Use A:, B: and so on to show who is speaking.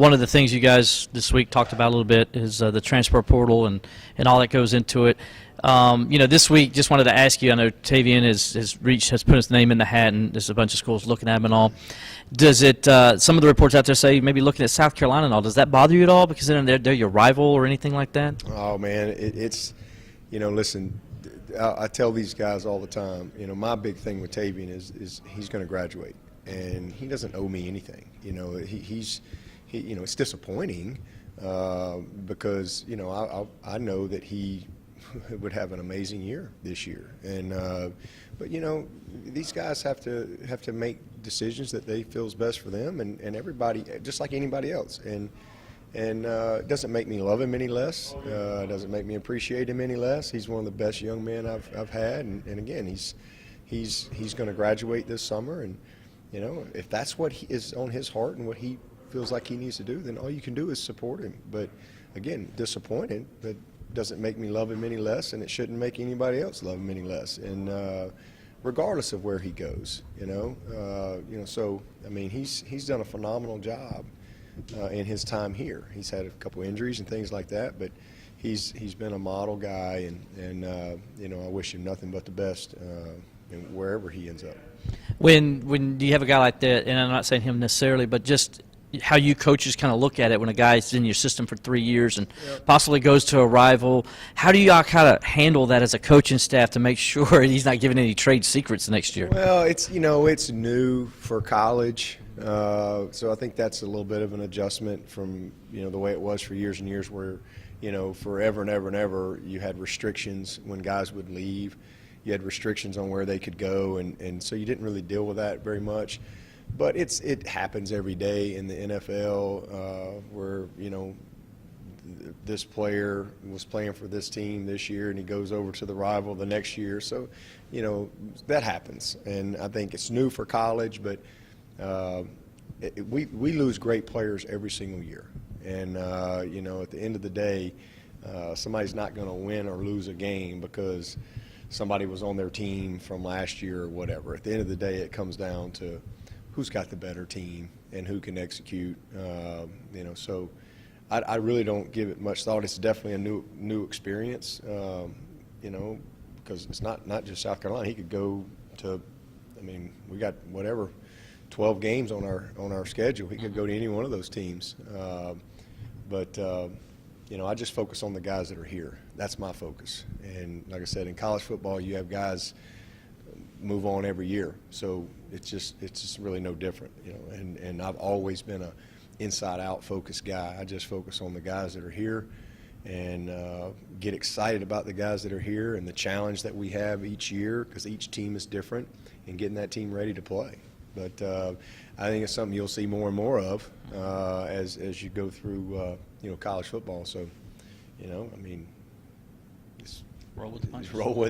A: one of the things you guys this week talked about a little bit is the transfer portal and all that goes into it. This week, just wanted to ask you, I know Tavian has put his name in the hat, and there's a bunch of schools looking at him and all. Does it, some of the reports out there say maybe looking at South Carolina and all, does that bother you at all? Because they're your rival or anything like that?
B: Oh, man, it's, listen, I tell these guys all the time, my big thing with Tavian is he's going to graduate, and he doesn't owe me anything. It's disappointing because, I know that he would have an amazing year this year, but these guys have to make decisions that they feel is best for them, and everybody, just like anybody else, and it doesn't make me love him any less. It doesn't make me appreciate him any less. He's one of the best young men I've had, and again, he's going to graduate this summer, and if that's what is on his heart and what he feels like he needs to do, then all you can do is support him. But again, disappointed, but doesn't make me love him any less, and it shouldn't make anybody else love him any less. And regardless of where he goes, so I mean, he's done a phenomenal job in his time here. He's had a couple injuries and things like that, but he's been a model guy, and I wish him nothing but the best wherever he ends up.
A: When you have a guy like that, and I'm not saying him necessarily, but just how you coaches kind of look at it when a guy's in your system for 3 years and possibly goes to a rival, how do you all kind of handle that as a coaching staff to make sure he's not giving any trade secrets next year?
B: Well, it's new for college, so I think that's a little bit of an adjustment from the way it was for years and years, where forever and ever and ever you had restrictions when guys would leave. You had restrictions on where they could go, and so you didn't really deal with that very much. But it happens every day in the NFL, where this player was playing for this team this year and he goes over to the rival the next year. So that happens, and I think it's new for college, but we lose great players every single year, and at the end of the day, somebody's not going to win or lose a game because somebody was on their team from last year or whatever. At the end of the day, it comes down to who's got the better team and who can execute. So I really don't give it much thought. It's definitely a new experience, because it's not just South Carolina. He could go to, we got 12 games on our schedule. He could go to any one of those teams. But I just focus on the guys that are here. That's my focus. And like I said, in college football, you have guys move on every year, so it's just really no different, and I've always been a inside-out focused guy. I just focus on the guys that are here, and get excited about the guys that are here and the challenge that we have each year, because each team is different, and getting that team ready to play. But I think it's something you'll see more and more of as you go through college football. So just
A: Roll with the punches.
B: roll with it.